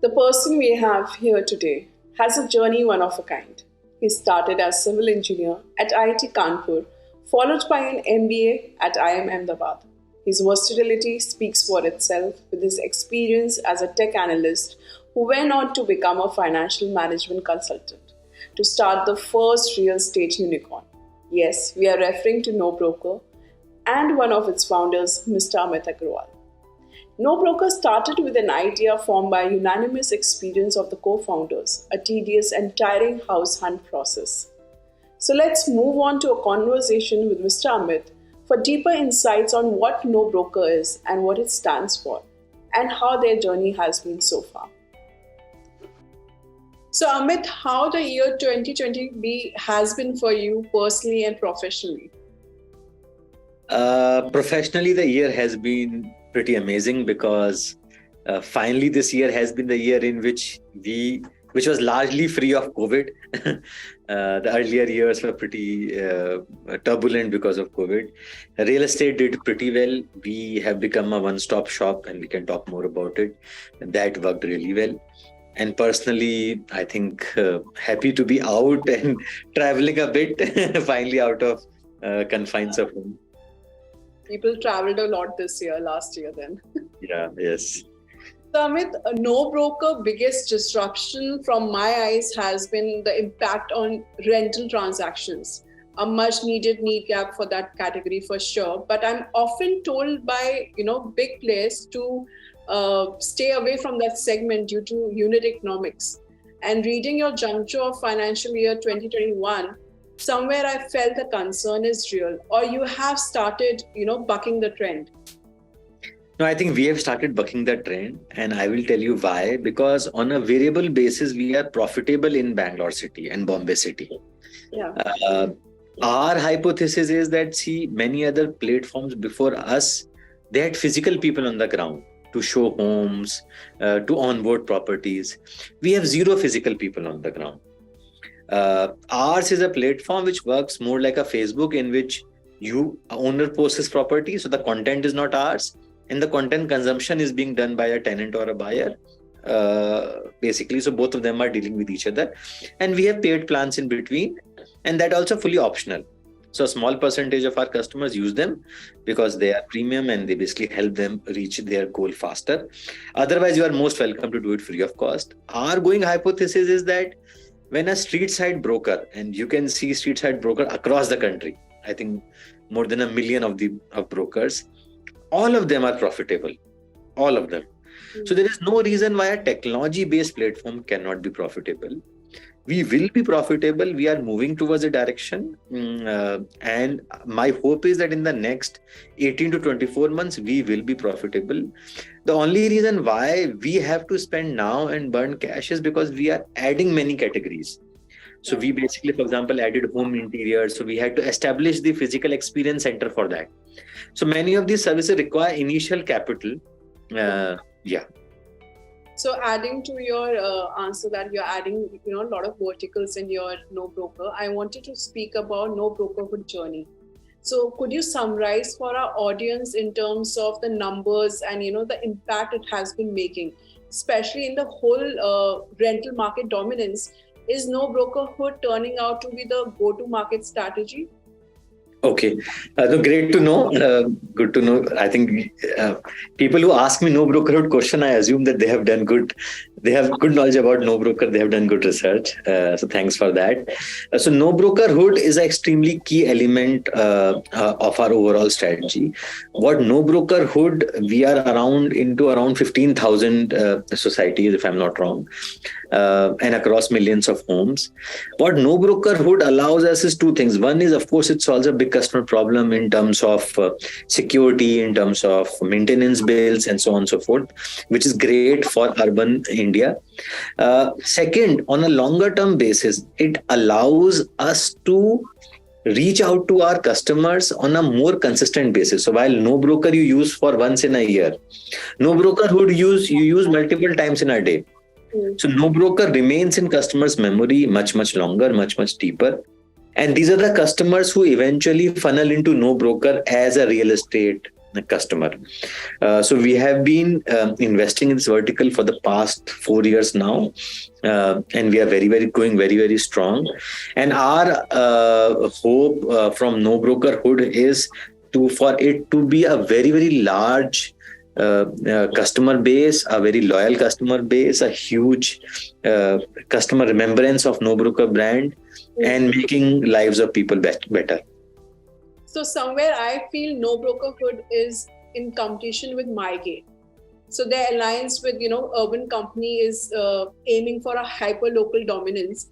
The person we have here today has a journey one of a kind. He started as civil engineer at IIT Kanpur, followed by an MBA at IIM Ahmedabad. His versatility speaks for itself with his experience as a tech analyst who went on to become a financial management consultant to start the first real estate unicorn. Yes, we are referring to NoBroker and one of its founders, Mr. Amit Agarwal. NoBroker started with an idea formed by unanimous experience of the co-founders, a tedious and tiring house hunt process. So let's move on to a conversation with Mr. Amit for deeper insights on what NoBroker is and what it stands for, and how their journey has been so far. So Amit, how the year 2020 has been for you personally and professionally? Professionally, the year has been pretty amazing because finally this year has been the year in which was largely free of COVID. The earlier years were pretty turbulent because of COVID. Real estate did pretty well. We have become a one-stop shop and we can talk more about it. That worked really well. And personally, I think happy to be out and traveling a bit, finally out of confines of home. People traveled a lot last year then. Yeah, yes. So Amit, NoBroker biggest disruption from my eyes has been the impact on rental transactions. A much needed need gap for that category for sure. But I'm often told by big players to stay away from that segment due to unit economics. And reading your juncture of financial year 2021, somewhere I felt the concern is real, or you have started, bucking the trend. No, I think we have started bucking the trend, and I will tell you why. Because on a variable basis, we are profitable in Bangalore city and Bombay city. Yeah. Our hypothesis is that, many other platforms before us, they had physical people on the ground to show homes, to onboard properties. We have zero physical people on the ground. Ours is a platform which works more like a Facebook, in which owner posts his property, so the content is not ours, and the content consumption is being done by a tenant or a buyer, basically. So both of them are dealing with each other, and we have paid plans in between, and that also fully optional. So a small percentage of our customers use them because they are premium and they basically help them reach their goal faster. Otherwise, you are most welcome to do it free of cost. Our going hypothesis is that when a street side broker, and you can see street side broker across the country, I think more than 1 million of brokers, all of them are profitable, all of them. So there is no reason why a technology based platform cannot be profitable. We will be profitable. We are moving towards a direction. And my hope is that in the next 18 to 24 months, we will be profitable. The only reason why we have to spend now and burn cash is because we are adding many categories. So we basically, for example, added home interiors. So we had to establish the physical experience center for that. So many of these services require initial capital. So adding to your answer that you're adding, a lot of verticals in your NoBroker, I wanted to speak about NoBrokerHood journey. So could you summarize for our audience in terms of the numbers and, the impact it has been making, especially in the whole rental market dominance? Is NoBrokerHood turning out to be the go-to market strategy? Okay, great to know. Good to know. I think people who ask me NoBrokerHood question, I assume that they have done good. They have good knowledge about NoBroker. They have done good research. So thanks for that. So NoBrokerHood is an extremely key element of our overall strategy. What NoBrokerHood, we are around 15,000 societies, if I'm not wrong, and across millions of homes. What NoBrokerHood allows us is two things. One is, of course, it solves a big customer problem in terms of security, in terms of maintenance bills, and so on and so forth, which is great for urban India. Second, on a longer term basis, it allows us to reach out to our customers on a more consistent basis. So while NoBroker you use for once in a year, NoBrokerHood you use multiple times in a day. So NoBroker remains in customers' memory much longer, much deeper. And these are the customers who eventually funnel into NoBroker as a real estate customer. So we have been investing in this vertical for the past 4 years now, and we are going very strong. And our hope from NoBrokerHood is for it to be a very large customer base, a very loyal customer base, a huge customer remembrance of NoBroker brand, and making lives of people better. So somewhere I feel NoBrokerHood is in competition with MyGate. So their alliance with urban company is aiming for a hyper local dominance.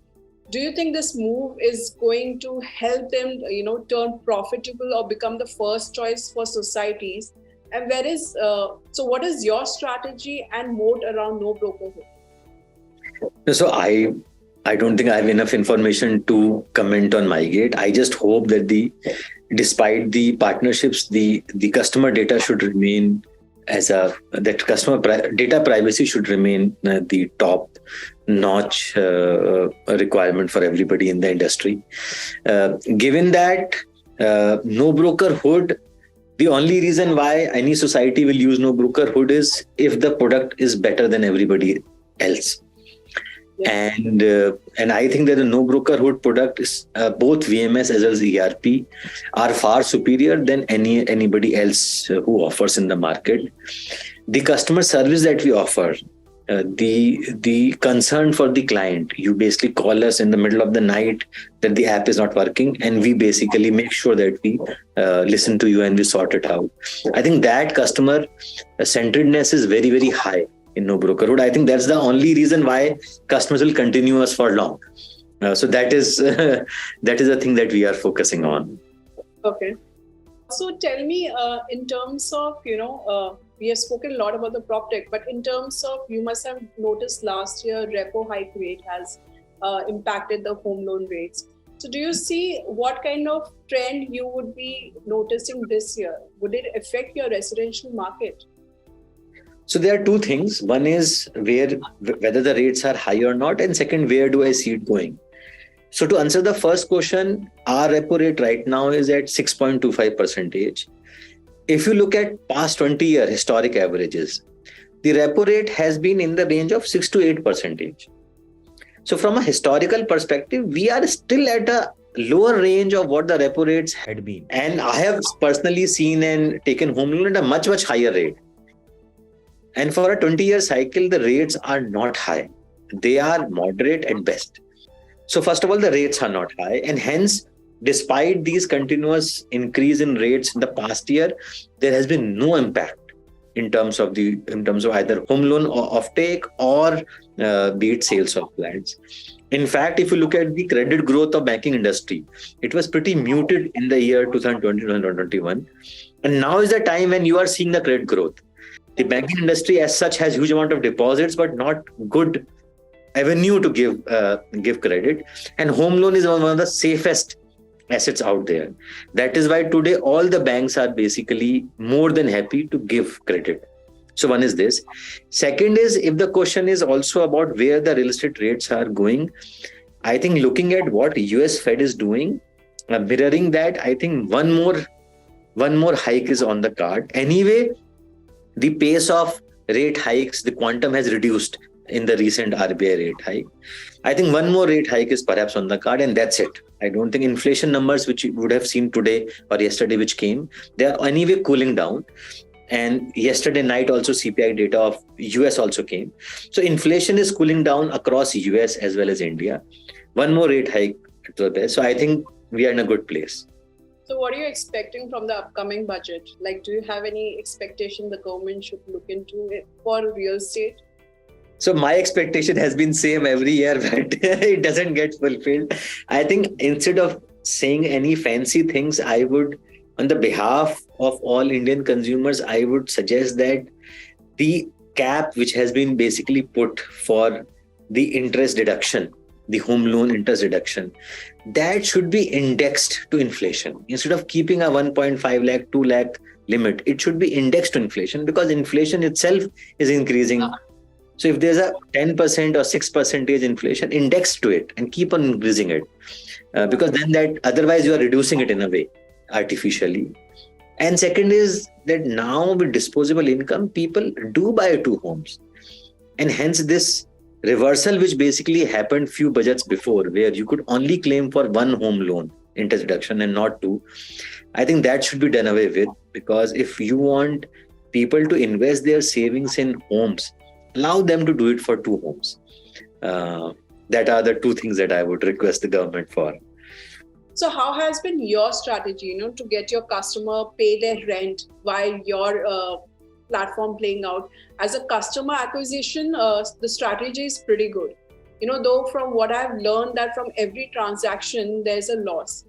Do you think this move is going to help them turn profitable or become the first choice for societies? And what is your strategy and moat around NoBrokerHood? So I don't think I have enough information to comment on MyGate. I just hope that despite the partnerships, the customer data should remain data privacy should remain the top notch requirement for everybody in the industry. Given that NoBrokerHood, the only reason why any society will use NoBrokerHood is if the product is better than everybody else. Yeah. And I think that the NoBrokerHood product is both VMS as well as ERP are far superior than anybody else who offers in the market. The customer service that we offer, the concern for the client, you basically call us in the middle of the night that the app is not working, and we basically make sure that we listen to you and we sort it out. I think that customer centeredness is very high in NoBrokerHood. I think that's the only reason why customers will continue us for long. So that is a thing that we are focusing on. Okay. So tell me, in terms of, we have spoken a lot about the Proptech, but in terms of, you must have noticed last year, repo hike rate has impacted the home loan rates. So do you see what kind of trend you would be noticing this year? Would it affect your residential market? So there are two things. One is whether the rates are high or not, and second, where do I see it going? So to answer the first question, our repo rate right now is at 6.25%. If you look at past 20-year historic averages, the repo rate has been in the range of 6 to 8%. So from a historical perspective, we are still at a lower range of what the repo rates had been. And I have personally seen and taken home loan at a much higher rate. And for a 20-year cycle, the rates are not high. They are moderate at best. So first of all, the rates are not high. And hence, despite these continuous increase in rates in the past year, there has been no impact in terms of either home loan or offtake or be it sales of flats. In fact, if you look at the credit growth of banking industry, it was pretty muted in the year 2020-2021. And now is the time when you are seeing the credit growth. The banking industry as such has huge amount of deposits, but not good avenue to give credit. And home loan is one of the safest assets out there. That is why today all the banks are basically more than happy to give credit. So one is this. Second is, if the question is also about where the real estate rates are going, I think looking at what US Fed is doing, mirroring that, I think one more hike is on the card. Anyway, the pace of rate hikes, the quantum has reduced in the recent RBI rate hike. I think one more rate hike is perhaps on the card, and that's it. I don't think inflation numbers, which you would have seen today or yesterday, which came, they are anyway cooling down. And yesterday night also CPI data of US also came. So inflation is cooling down across US as well as India. One more rate hike to the best. So I think we are in a good place. So what are you expecting from the upcoming budget? Like, do you have any expectation the government should look into it for real estate? So my expectation has been same every year, but it doesn't get fulfilled. I think instead of saying any fancy things, I would, on the behalf of all Indian consumers, I would suggest that the cap which has been basically put for the interest deduction, the home loan interest deduction, that should be indexed to inflation. Instead of keeping a 1.5 lakh, 2 lakh limit, it should be indexed to inflation, because inflation itself is increasing. So if there's a 10% or 6% inflation, index to it and keep on increasing it. Because then otherwise you are reducing it in a way, artificially. And second is that now with disposable income, people do buy 2 homes. And hence this reversal, which basically happened few budgets before, where you could only claim for 1 home loan interest deduction and not 2. I think that should be done away with, because if you want people to invest their savings in homes, allow them to do it for 2 homes. That are the 2 things that I would request the government for. So how has been your strategy, to get your customer pay their rent while your platform playing out? As a customer acquisition, the strategy is pretty good. Though from what I've learned that from every transaction, there's a loss.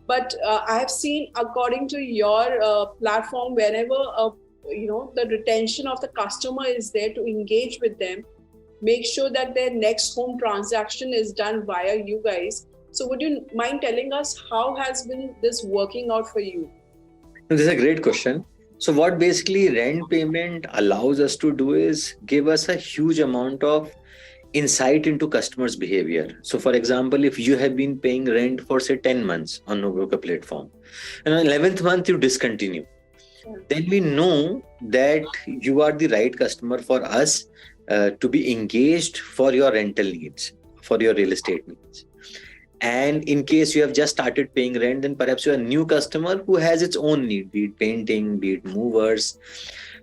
But I have seen, according to your platform, whenever, the retention of the customer is there, to engage with them, make sure that their next home transaction is done via you guys. So would you mind telling us how has been this working out for you? This is a great question. So what basically rent payment allows us to do is give us a huge amount of insight into customers' behavior. So for example, if you have been paying rent for say 10 months on NoBroker platform, and on 11th month you discontinue, then we know that you are the right customer for us to be engaged for your rental needs, for your real estate needs. And in case you have just started paying rent, then perhaps you're a new customer who has its own need, be it painting, be it movers.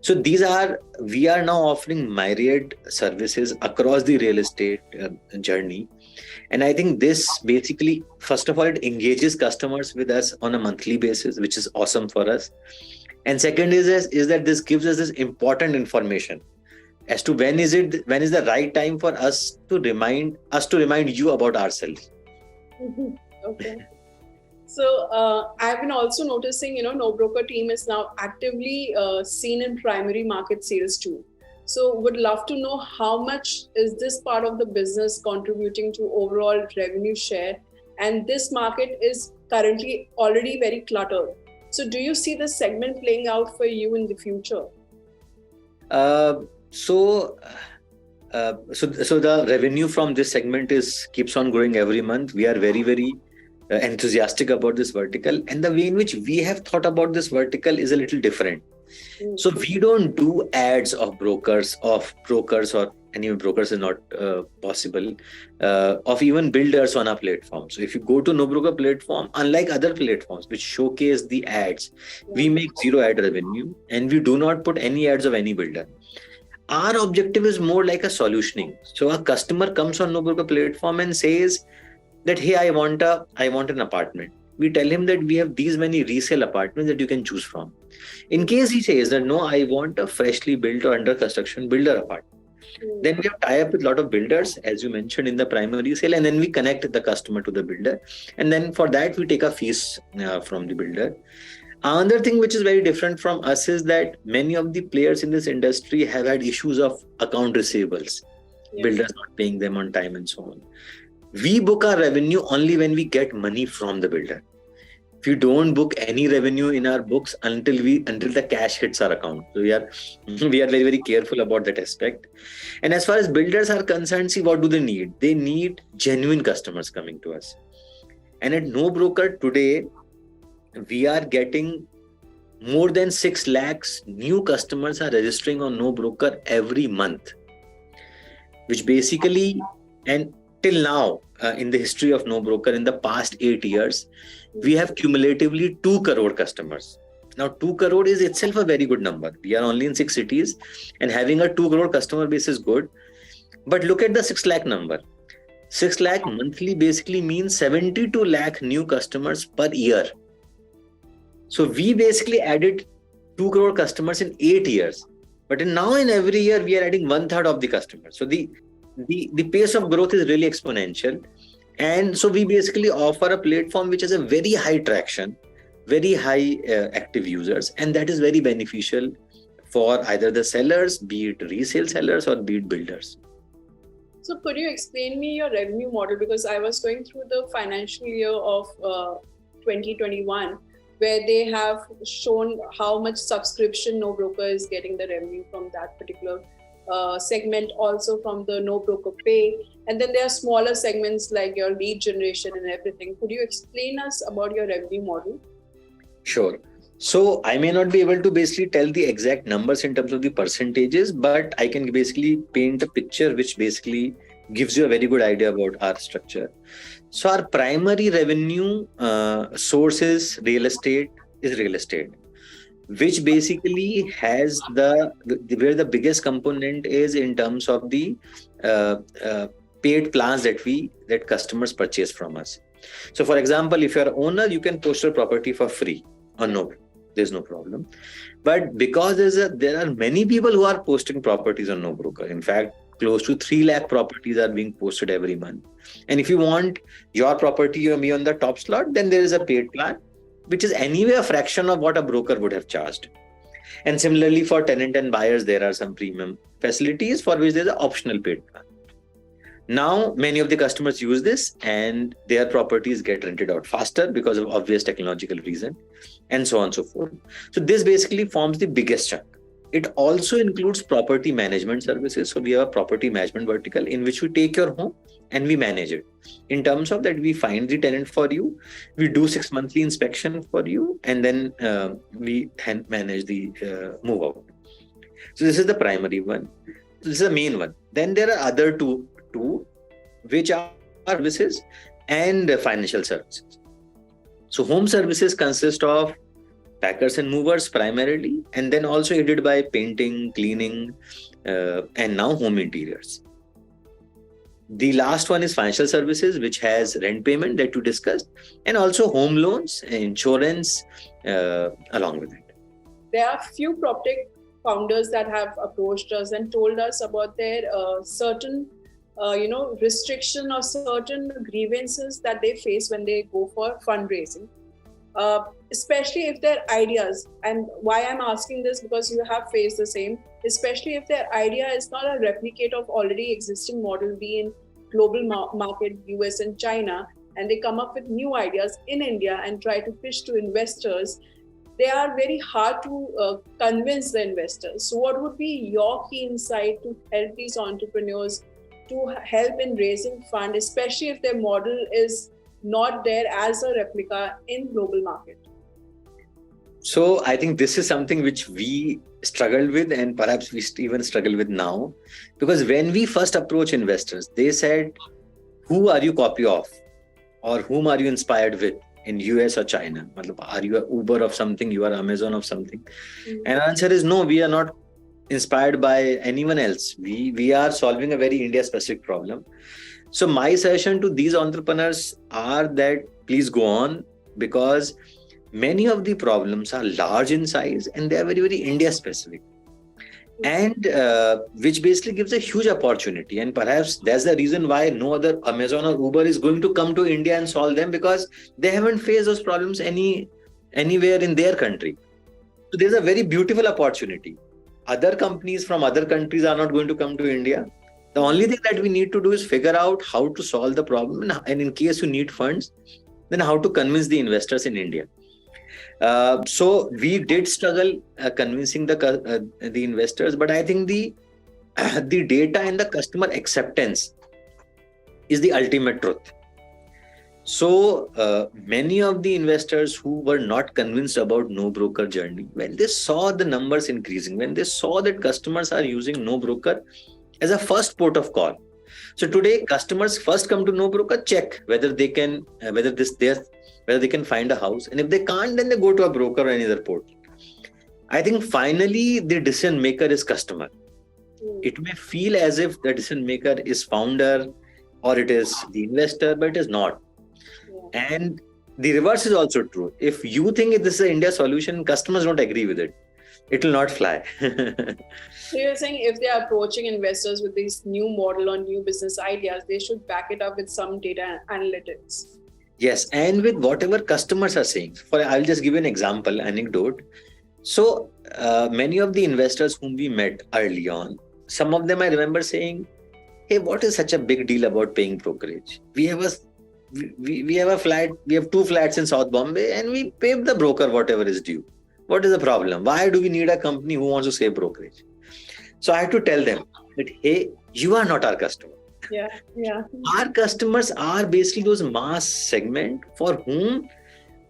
So we are now offering myriad services across the real estate journey. And I think this basically, first of all, it engages customers with us on a monthly basis, which is awesome for us. And second is that this gives us this important information as to when is the right time for us to remind you about ourselves. Okay. So I've been also noticing, NoBroker team is now actively seen in primary market sales too. So would love to know how much is this part of the business contributing to overall revenue share? And this market is currently already very cluttered. So do you see this segment playing out for you in the future? So the revenue from this segment keeps on growing every month. We are very, very enthusiastic about this vertical, and the way in which we have thought about this vertical is a little different. So we don't do ads of brokers, or anyway, brokers is not possible, of even builders on our platform. So if you go to NoBroker platform, unlike other platforms which showcase the ads, we make zero ad revenue, and we do not put any ads of any builder. Our objective is more like a solutioning. So a customer comes on NoBroker platform and says that, hey, I want an apartment. We tell him that we have these many resale apartments that you can choose from. In case he says that, no, I want a freshly built or under construction builder apartment, then we have tie up with a lot of builders, as you mentioned, in the primary sale, and then we connect the customer to the builder. And then for that, we take a fees from the builder. Another thing which is very different from us is that many of the players in this industry have had issues of account receivables, builders not paying them on time and so on. We book our revenue only when we get money from the builder. We don't book any revenue in our books until the cash hits our account. So we are very, very careful about that aspect. And as far as builders are concerned, see, what do they need? They need genuine customers coming to us. And at NoBroker today, we are getting more than 6 lakhs new customers are registering on NoBroker every month, which basically, and till now, in the history of NoBroker, in the past 8 years, we have cumulatively 2 crore customers. Now, 2 crore is itself a very good number. We are only in 6 cities, and having a 2 crore customer base is good. But look at the 6 lakh number. 6 lakh monthly basically means 72 lakh new customers per year. So we basically added 2 crore customers in 8 years. But now in every year, we are adding 1/3 of the customers. So the pace of growth is really exponential. And so we basically offer a platform which has a very high traction, very high active users. And that is very beneficial for either the sellers, be it resale sellers or be it builders. So could you explain me your revenue model? Because I was going through the financial year of 2021, where they have shown how much subscription NoBroker is getting the revenue from that particular segment, also from the NoBroker Pay. And then there are smaller segments like your lead generation and everything. Could you explain us about your revenue model? Sure. So I may not be able to basically tell the exact numbers in terms of the percentages, but I can basically paint a picture which basically gives you a very good idea about our structure. So our primary revenue source is real estate, which basically has where the biggest component is in terms of the uh, uh, paid plans that customers purchase from us. So for example, if you're an owner, you can post your property for free or no, there's no problem. But because there are many people who are posting properties on NoBroker. In fact, close to 3 lakh properties are being posted every month. And if you want your property to be on the top slot, then there is a paid plan, which is anyway a fraction of what a broker would have charged. And similarly, for tenant and buyers, there are some premium facilities for which there's an optional paid plan. Now, many of the customers use this and their properties get rented out faster because of obvious technological reason, and so on and so forth. So this basically forms the biggest chunk. It also includes property management services. So we have a property management vertical in which we take your home and we manage it. In terms of that, we find the tenant for you, we do 6 monthly inspection for you, and then we manage the move out. So this is the primary one. This is the main one. Then there are other two, which are services and financial services. So home services consist of packers and movers primarily, and then also aided by painting, cleaning, and now home interiors. The last one is financial services, which has rent payment that you discussed, and also home loans, insurance, along with it. There are few Proptech founders that have approached us and told us about their certain restriction or certain grievances that they face when they go for fundraising, especially if their ideas, and why I'm asking this, because you have faced the same, especially if their idea is not a replicate of already existing model B in global market, US and China, and they come up with new ideas in India and try to pitch to investors, they are very hard to convince the investors. So what would be your key insight to help these entrepreneurs to help in raising fund, especially if their model is not there as a replica in global market? So I think this is something which we struggled with, and perhaps we even struggle with now, because when we first approach investors, they said, who are you copy of, or whom are you inspired with in US or China? Are you a Uber of something? You are Amazon of something? Mm-hmm. And answer is no, we are not inspired by anyone else. We are solving a very India specific problem. So my suggestion to these entrepreneurs are that please go on, because many of the problems are large in size and they are very, very India specific, and which basically gives a huge opportunity. And perhaps that's the reason why no other Amazon or Uber is going to come to India and solve them, because they haven't faced those problems anywhere in their country. So there's a very beautiful opportunity. Other companies from other countries are not going to come to India. The only thing that we need to do is figure out how to solve the problem, and in case you need funds, then how to convince the investors in India. So we did struggle convincing the investors, but I think the data and the customer acceptance is the ultimate truth. So many of the investors who were not convinced about NoBroker journey, when they saw the numbers increasing, when they saw that customers are using NoBroker as a first port of call. So today customers first come to NoBroker, check whether they can whether they can find a house, and if they can't, then they go to a broker or any other portal. I think finally the decision maker is customer. It may feel as if the decision maker is founder or it is the investor, but it is not. And the reverse is also true. If you think this is an India solution, customers don't agree with it, it will not fly. So you're saying if they are approaching investors with this new model or new business ideas, they should back it up with some data analytics. Yes, and with whatever customers are saying. I'll just give you an example, anecdote. So many of the investors whom we met early on, some of them I remember saying, hey, what is such a big deal about paying brokerage? We have a flat, we have 2 flats in South Bombay, and we pay the broker whatever is due. What is the problem? Why do we need a company who wants to save brokerage? So I had to tell them that, hey, you are not our customer. Yeah. Our customers are basically those mass segment for whom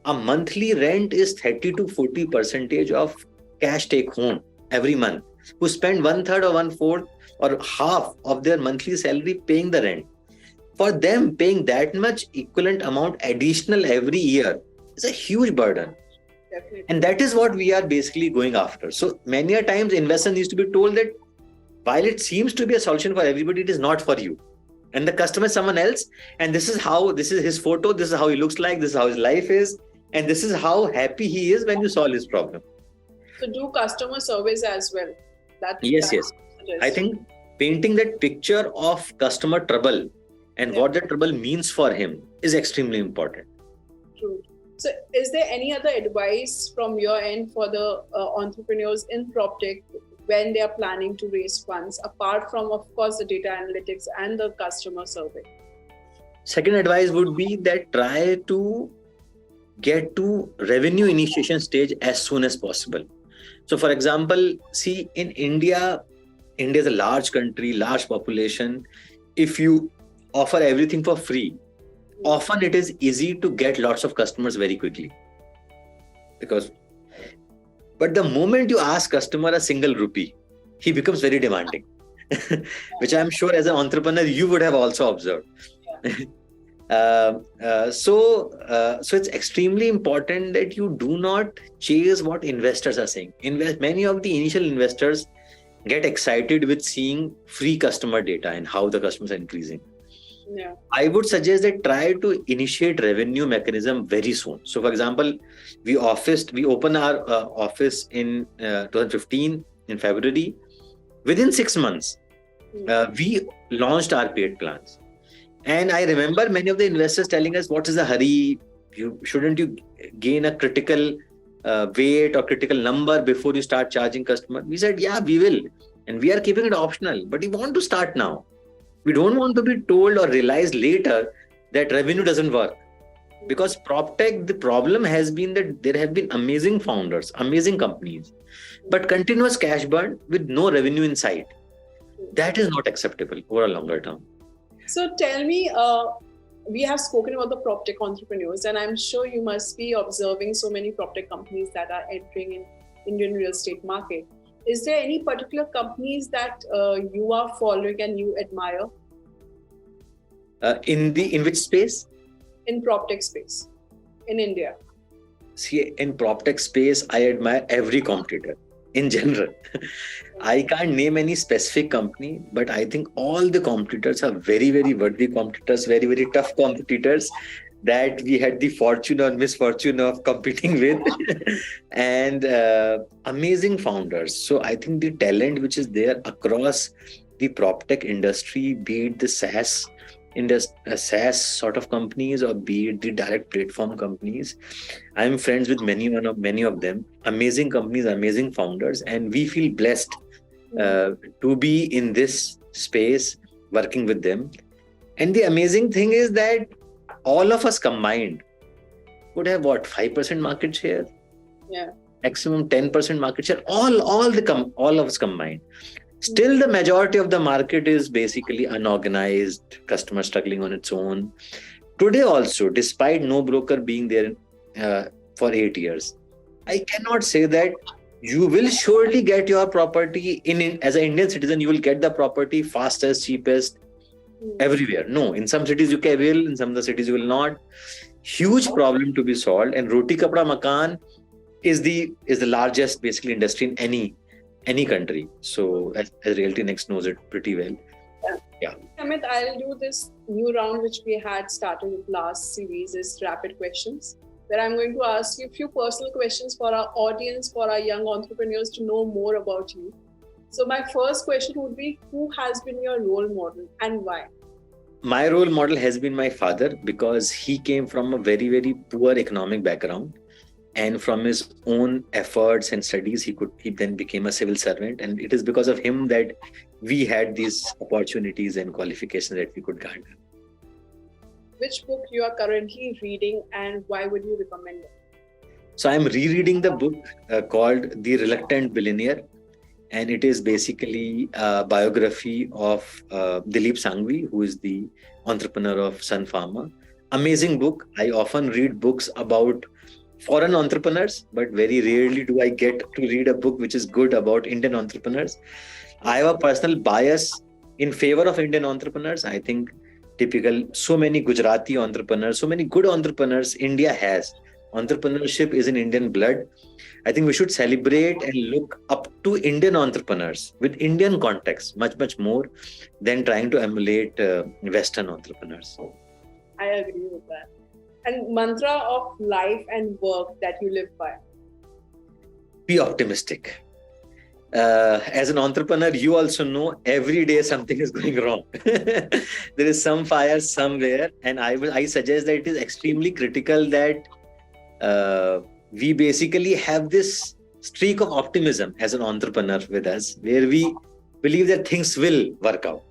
a monthly rent is 30 to 40% of cash take home every month, who spend one third or one fourth or half of their monthly salary paying the rent. For them, paying that much equivalent amount additional every year is a huge burden. Definitely. And that is what we are basically going after. So many a times investors needs to be told that while it seems to be a solution for everybody, it is not for you. And the customer is someone else. And this is his photo, this is how he looks like, this is how his life is. And this is how happy he is when you solve his problem. So do customer service as well. Yes. I think painting that picture of customer trouble and what the trouble means for him is extremely important. True. So is there any other advice from your end for the entrepreneurs in PropTech when they are planning to raise funds, apart from, of course, the data analytics and the customer survey? Second advice would be that try to get to revenue initiation stage as soon as possible. So for example, see, in India is a large country, large population. If you offer everything for free, often it is easy to get lots of customers very quickly. But the moment you ask customer a single rupee, he becomes very demanding, which I'm sure as an entrepreneur you would have also observed. So it's extremely important that you do not chase what investors are saying. Many of the initial investors get excited with seeing free customer data and how the customers are increasing. Yeah. I would suggest that try to initiate revenue mechanism very soon. So, for example, we opened our office in 2015 in February. Within 6 months, we launched our paid plans. And I remember many of the investors telling us, "What is the hurry? Shouldn't you gain a critical weight or critical number before you start charging customer?" We said, "Yeah, we will, and we are keeping it optional. But we want to start now. We don't want to be told or realize later that revenue doesn't work." Because PropTech, the problem has been that there have been amazing founders, amazing companies, but continuous cash burn with no revenue in sight. That is not acceptable over a longer term. So tell me, we have spoken about the PropTech entrepreneurs, and I'm sure you must be observing so many PropTech companies that are entering in Indian real estate market. Is there any particular companies that you are following and you admire? In which space? In PropTech space, in India. See, in PropTech space, I admire every competitor in general. I can't name any specific company, but I think all the competitors are very, very worthy competitors, very, very tough competitors that we had the fortune or misfortune of competing with, and amazing founders. So I think the talent which is there across the PropTech industry, be it the SaaS sort of companies or be it the direct platform companies, I'm friends with many of them. Amazing companies, amazing founders, and we feel blessed to be in this space working with them. And the amazing thing is that all of us combined would have 5% market share? Yeah. Maximum 10% market share. All of us combined. Still, the majority of the market is basically unorganized, customer struggling on its own. Today also, despite NoBroker being there for 8 years, I cannot say that you will surely get your property as an Indian citizen, you will get the property fastest, cheapest, everywhere. No, in some cities you will, in some of the cities you will not. Huge problem to be solved. And Roti Kapda Makan is the largest basically industry in any country. So as RealtyNXT knows it pretty well. Yeah. Amit, I'll do this new round which we had started with last series is rapid questions, where I'm going to ask you a few personal questions for our audience, for our young entrepreneurs to know more about you. So my first question would be, who has been your role model and why? My role model has been my father, because he came from a very, very poor economic background. And from his own efforts and studies, he then became a civil servant. And it is because of him that we had these opportunities and qualifications that we could garner. Which book you are currently reading and why would you recommend it? So I'm rereading the book called The Reluctant Billionaire. And it is basically a biography of Dilip Sanghvi, who is the entrepreneur of Sun Pharma. amazing book. I often read books about foreign entrepreneurs, but very rarely do I get to read a book which is good about Indian entrepreneurs. I have a personal bias in favor of Indian entrepreneurs. I think typical so many Gujarati entrepreneurs, so many good entrepreneurs India has. Entrepreneurship is in Indian blood. I think we should celebrate and look up to Indian entrepreneurs with Indian context much more than trying to emulate Western entrepreneurs. I agree with that. And mantra of life and work that you live by? Be optimistic. As an entrepreneur, you also know every day something is going wrong. There is some fire somewhere, and I suggest that it is extremely critical that we basically have this streak of optimism as an entrepreneur with us, where we believe that things will work out.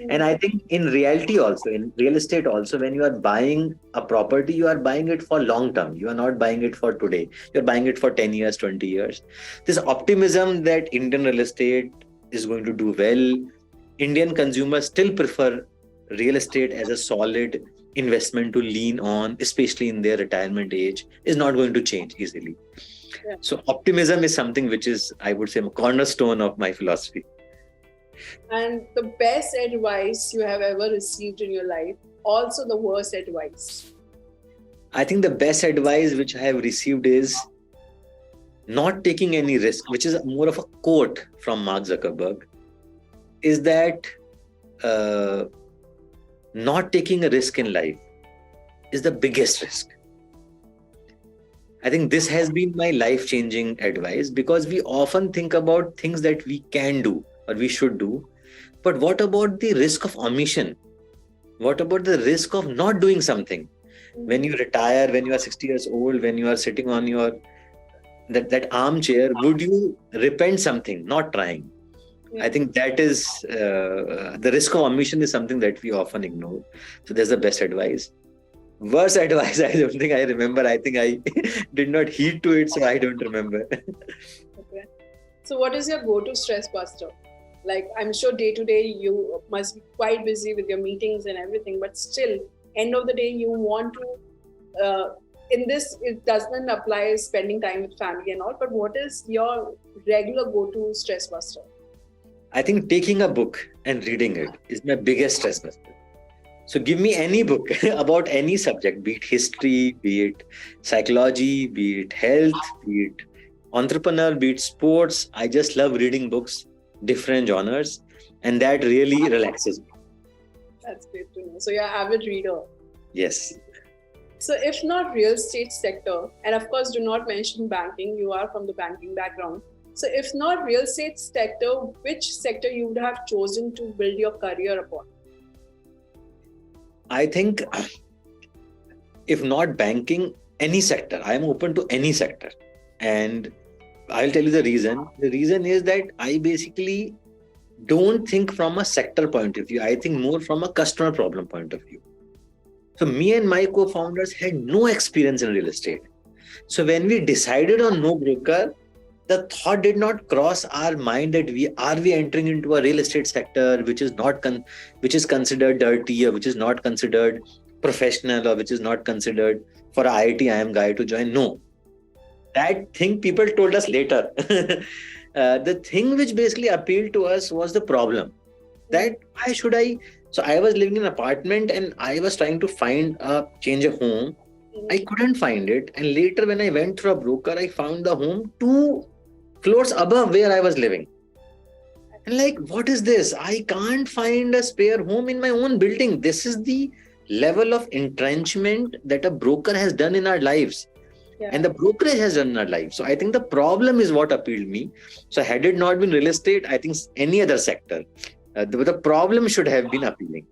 And I think in reality also, in real estate also, when you are buying a property, you are buying it for long term. You are not buying it for today. You're buying it for 10 years, 20 years. This optimism that Indian real estate is going to do well, Indian consumers still prefer real estate as a solid investment to lean on, especially in their retirement age, is not going to change easily. Yeah. So optimism is something which is, I would say, a cornerstone of my philosophy. And the best advice you have ever received in your life, also the worst advice? I think the best advice which I have received is not taking any risk, which is more of a quote from Mark Zuckerberg, is that not taking a risk in life is the biggest risk. I think this has been my life-changing advice, because we often think about things that we can do or we should do. But what about the risk of omission? What about the risk of not doing something? When you retire, when you are 60 years old, when you are sitting on your that armchair, would you repent something, not trying? Yeah. I think that is the risk of omission is something that we often ignore. So that's the best advice. Worst advice, I don't think I remember. I think I did not heed to it, so I don't remember. Okay. So what is your go-to stress buster? Like, I'm sure day to day you must be quite busy with your meetings and everything, but still, end of the day, you want to, in this, it doesn't apply spending time with family and all, but what is your regular go-to stress buster? I think taking a book and reading it is my biggest stress buster. So give me any book about any subject, be it history, be it psychology, be it health, be it entrepreneur, be it sports. I just love reading books, different genres, and that really relaxes me. That's great to know. So you're an avid reader. Yes. So if not real estate sector, and of course do not mention banking, you are from the banking background. So if not real estate sector, which sector you would have chosen to build your career upon? I think if not banking, any sector. I am open to any sector. And I'll tell you the reason. The reason is that I basically don't think from a sector point of view. I think more from a customer problem point of view. So me and my co-founders had no experience in real estate. So when we decided on NoBroker, the thought did not cross our mind that we entering into a real estate sector which is not which is considered dirty, or which is not considered professional, or which is not considered for an IIM guy to join. No. That thing people told us later. The thing which basically appealed to us was the problem. That why should I? So I was living in an apartment and I was trying to change a home. I couldn't find it. And later when I went through a broker, I found the home 2 floors above where I was living. And like, what is this? I can't find a spare home in my own building. This is the level of entrenchment that a broker has done in our lives. Yeah. And the brokerage has done in our lives. So I think the problem is what appealed me. So had it not been real estate, I think any other sector, the problem should have been appealing.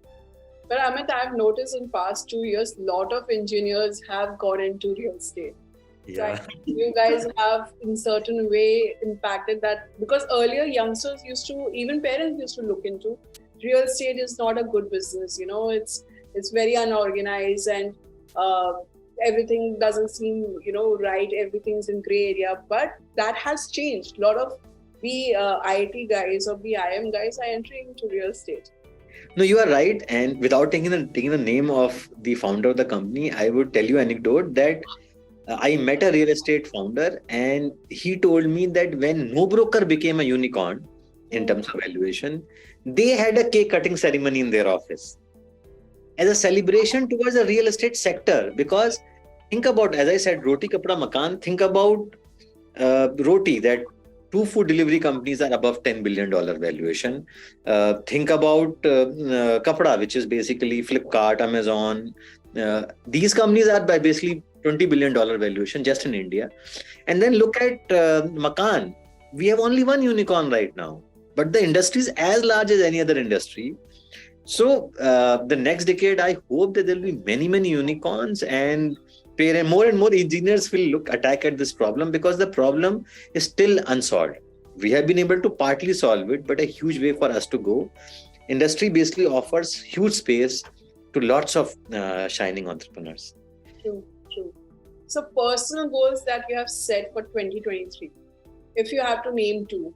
But Amit, I've noticed in past 2 years, a lot of engineers have got into real estate. Yeah. So you guys have in certain way impacted that, because earlier youngsters even parents used to look into real estate is not a good business. You know, it's very unorganized and everything doesn't seem, right. Everything's in gray area, but that has changed. A lot of the IIT guys or the IIM guys are entering into real estate. No, you are right. And without taking the name of the founder of the company, I would tell you an anecdote that I met a real estate founder, and he told me that when No Broker became a unicorn in terms of valuation, they had a cake cutting ceremony in their office as a celebration towards the real estate sector. Because think about, as I said, roti kapda makan. Think about roti, that two food delivery companies are above $10 billion valuation. Think about kapda, which is basically Flipkart, Amazon. These companies are by basically $20 billion valuation just in India. And then look at makan. We have only one unicorn right now, but the industry is as large as any other industry. So the next decade, I hope that there will be many unicorns, and more and more engineers will attack at this problem, because the problem is still unsolved. We have been able to partly solve it, but a huge way for us to go. Industry basically offers huge space to lots of shining entrepreneurs. True. So personal goals that you have set for 2023, if you have to name two.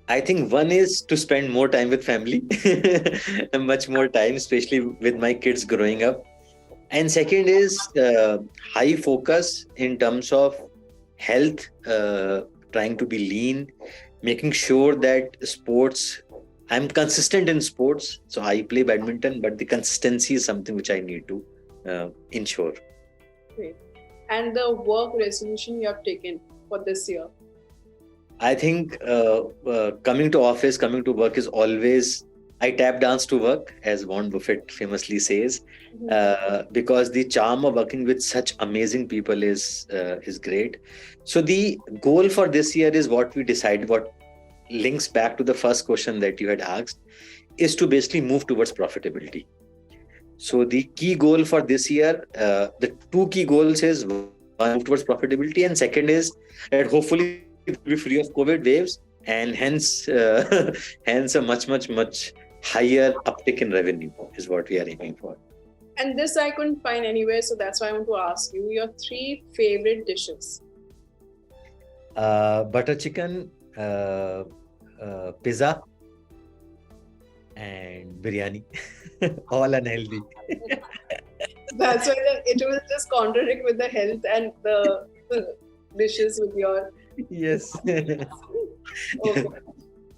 I think one is to spend more time with family, much more time, especially with my kids growing up. And second is high focus in terms of health, trying to be lean, making sure that sports, I'm consistent in sports. So I play badminton, but the consistency is something which I need to ensure. Great. And the work resolution you have taken for this year? I think coming to office, coming to work is always, I tap dance to work, as Warren Buffett famously says, because the charm of working with such amazing people is great. So the goal for this year is what we decided, what links back to the first question that you had asked, is to basically move towards profitability. So the key goal for this year, the two key goals is one, move towards profitability, and second is that hopefully be free of COVID waves, and hence a much higher uptick in revenue is what we are aiming for. And this I couldn't find anywhere, so that's why I want to ask you your three favorite dishes. Butter chicken, pizza, and biryani. All unhealthy. That's why it will just contradict with the health and the dishes with your... Yes. Okay.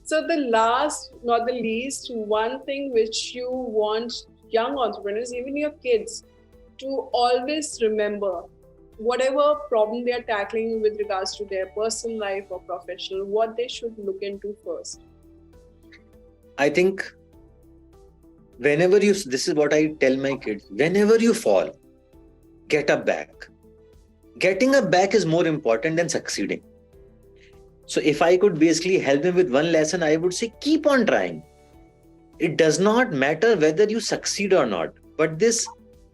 So the last, not the least, one thing which you want young entrepreneurs, even your kids, to always remember, whatever problem they are tackling with regards to their personal life or professional, what they should look into first? I think this is what I tell my kids, whenever you fall, get up back. Getting up back is more important than succeeding. So if I could basically help them with one lesson, I would say keep on trying. It does not matter whether you succeed or not, but this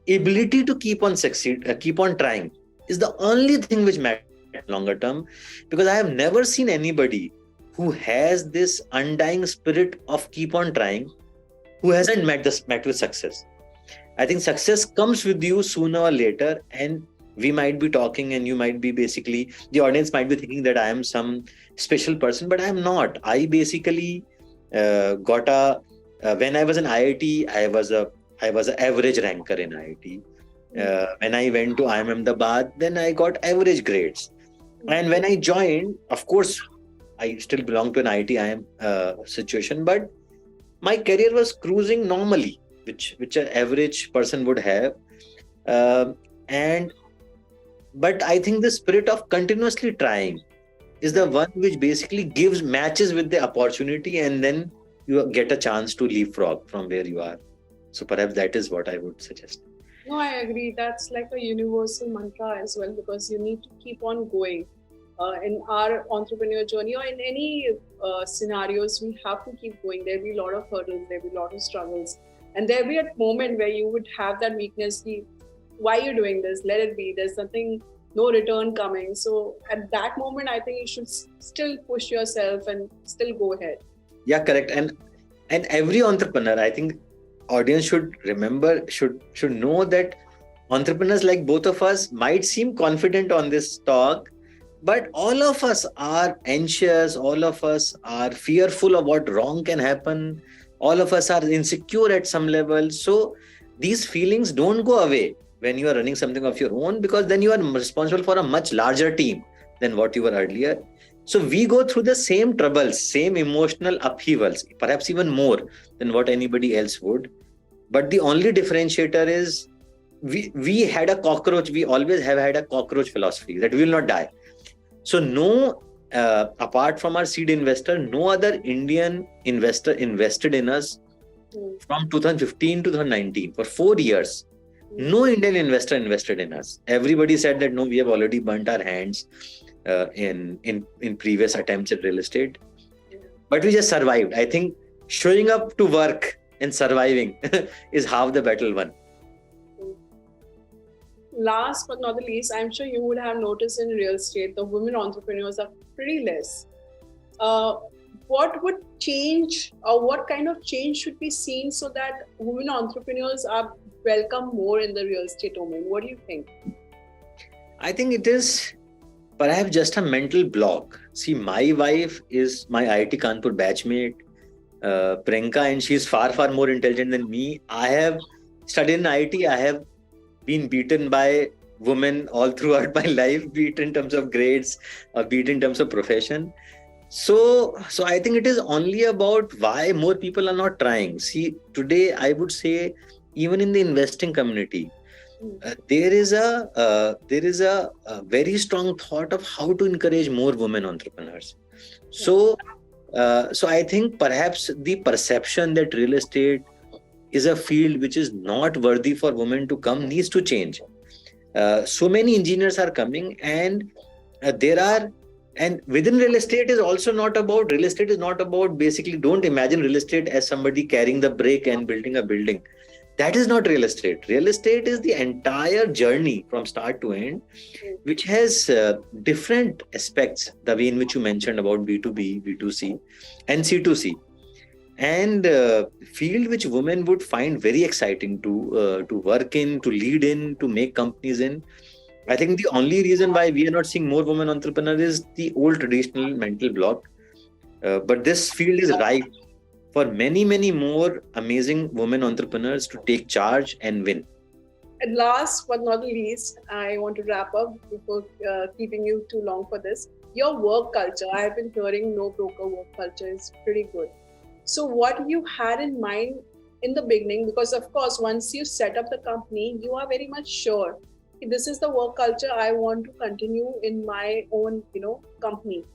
ability to keep on trying is the only thing which matters longer term, because I have never seen anybody who has this undying spirit of keep on trying who hasn't met with success. I think success comes with you sooner or later, and we might be talking and you might be basically, the audience might be thinking that I am some special person, but I am not. I basically when I was in IIT, I was an average ranker in IIT. When I went to IIM Ahmedabad, then I got average grades. And when I joined, of course, I still belong to an IIT IIM situation, but my career was cruising normally, which an average person would have. But I think the spirit of continuously trying is the one which basically matches with the opportunity, and then you get a chance to leapfrog from where you are. So perhaps that is what I would suggest. No, I agree. That's like a universal mantra as well, because you need to keep on going. In our entrepreneur journey or in any scenarios, we have to keep going. There'll be a lot of hurdles, there'll be a lot of struggles. And there'll be a moment where you would have that weakness. Why are you doing this? Let it be. There's nothing, no return coming. So at that moment, I think you should still push yourself and still go ahead. Yeah, correct. And every entrepreneur, I think audience should remember, should know that entrepreneurs like both of us might seem confident on this talk, but all of us are anxious, all of us are fearful of what wrong can happen. All of us are insecure at some level. So these feelings don't go away when you are running something of your own, because then you are responsible for a much larger team than what you were earlier. So we go through the same troubles, same emotional upheavals, perhaps even more than what anybody else would. But the only differentiator is we had a cockroach. We always have had a cockroach philosophy that we will not die. So no, apart from our seed investor, no other Indian investor invested in us from 2015 to 2019 for 4 years. No Indian investor invested in us. Everybody said that no, we have already burnt our hands in previous attempts at real estate, but we just survived. I think showing up to work and surviving is half the battle won. Last but not the least, I'm sure you would have noticed in real estate, the women entrepreneurs are pretty less. What would change, or what kind of change should be seen so that women entrepreneurs are welcome more in the real estate domain? What do you think? I think it is perhaps just a mental block. See, my wife is my IIT Kanpur batchmate, Priyanka, and she's far, far more intelligent than me. I have studied in IIT. I have been beaten by women all throughout my life, be it in terms of grades or be it in terms of profession. So I think it is only about why more people are not trying. See, today I would say even in the investing community, there is a very strong thought of how to encourage more women entrepreneurs. So I think perhaps the perception that real estate is a field which is not worthy for women to come needs to change. So many engineers are coming, and and within real estate is not about basically, don't imagine real estate as somebody carrying the brick and building a building. That is not real estate. Real estate is the entire journey from start to end, which has different aspects, the way in which you mentioned about B2B, B2C and C2C. And field which women would find very exciting to work in, to lead in, to make companies in. I think the only reason why we are not seeing more women entrepreneurs is the old traditional mental block. But this field is ripe for many, many more amazing women entrepreneurs to take charge and win. And last but not least, I want to wrap up before keeping you too long for this. Your work culture, I have been hearing no broker work culture is pretty good. So what you had in mind in the beginning, because of course, once you set up the company, you are very much sure this is the work culture I want to continue in my own, company,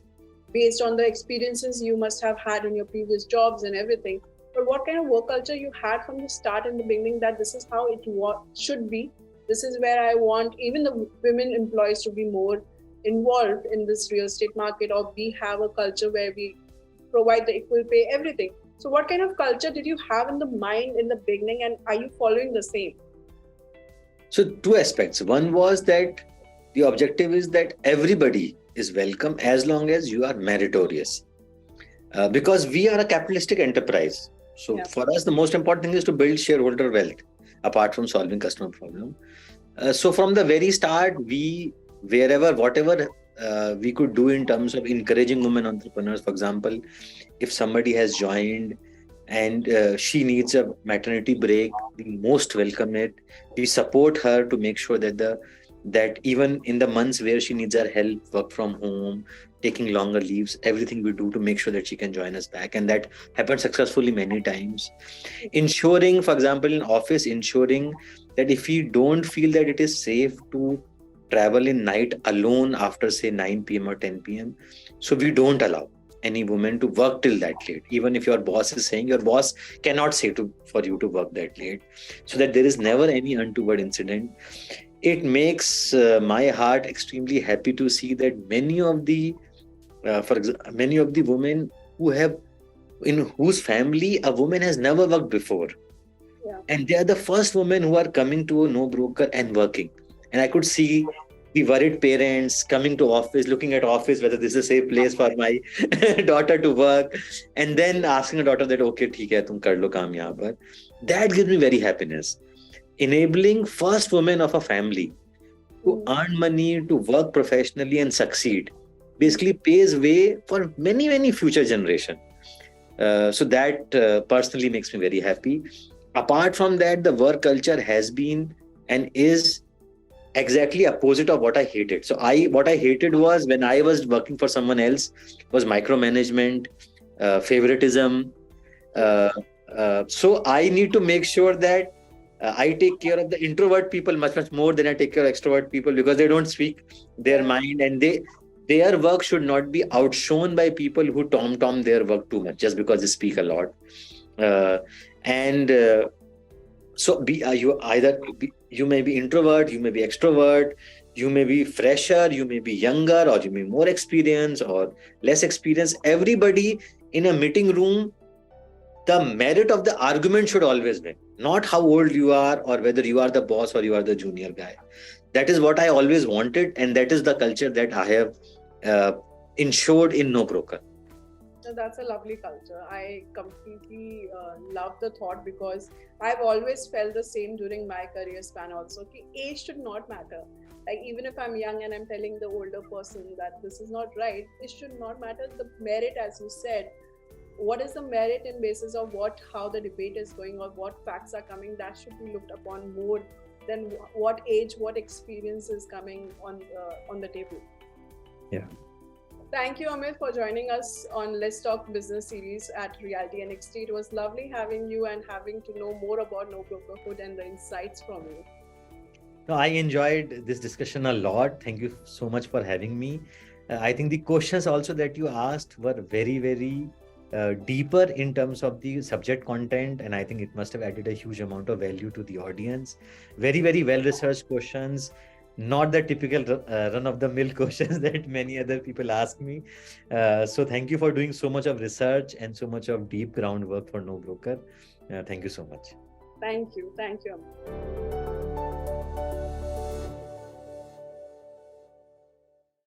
based on the experiences you must have had in your previous jobs and everything. But what kind of work culture you had from the start in the beginning, that this is how it should be. This is where I want even the women employees to be more involved in this real estate market, or we have a culture where we provide the equal pay, everything. So what kind of culture did you have in the mind in the beginning, and are you following the same? So two aspects. One was that the objective is that everybody is welcome as long as you are meritorious. Because we are a capitalistic enterprise. So for us, the most important thing is to build shareholder wealth, apart from solving customer problem. So from the very start, whatever we could do in terms of encouraging women entrepreneurs. For example, if somebody has joined and she needs a maternity break, we most welcome it. We support her to make sure that even in the months where she needs our help, work from home, taking longer leaves, everything we do to make sure that she can join us back. And that happened successfully many times. Ensuring, for example, in office, ensuring that if we don't feel that it is safe to travel in night alone after say 9 p.m. or 10 p.m. So we don't allow any woman to work till that late. Even if your boss is saying, your boss cannot say for you to work that late, so that there is never any untoward incident. It makes my heart extremely happy to see that many of the women in whose family a woman has never worked before. And they are the first women who are coming to a no broker and working. And I could see the worried parents coming to office, looking at office, whether this is a safe place for my daughter to work, and then asking a daughter that, okay, theek hai, tum kar lo kaam yahan par. That gives me very happiness. Enabling first women of a family to earn money, to work professionally and succeed, basically paves way for many, many future generations. So that personally makes me very happy. Apart from that, the work culture has been and is exactly opposite of what I hated. So what I hated was when I was working for someone else was micromanagement, favoritism. Uh, so I need to make sure that I take care of the introvert people much more than I take care of extrovert people, because they don't speak their mind, and their work should not be outshone by people who tom their work too much just because they speak a lot. Uh, and so you may be introvert, you may be extrovert, you may be fresher, you may be younger, or you may be more experienced or less experienced. Everybody in a meeting room, the merit of the argument should always win, not how old you are or whether you are the boss or you are the junior guy. That is what I always wanted, and that is the culture that I have ensured in No Broker. So that's a lovely culture. I completely love the thought, because I've always felt the same during my career span also. Age should not matter. Like, even if I'm young and I'm telling the older person that this is not right, it should not matter. The merit, as you said, what is the merit in basis of how the debate is going, or what facts are coming, that should be looked upon more than what age, what experience is coming on the table. Yeah. Thank you, Amit, for joining us on Let's Talk Business series at RealtyNXT. It was lovely having you and having to know more about NoBrokerHood and the insights from you. No, I enjoyed this discussion a lot. Thank you so much for having me. I think the questions also that you asked were very, very deeper in terms of the subject content, and I think it must have added a huge amount of value to the audience. Very, very well-researched questions. Not the typical run-of-the-mill questions that many other people ask me. So thank you for doing so much of research and so much of deep groundwork for No Broker. Thank you so much. Thank you. Thank you, Amit.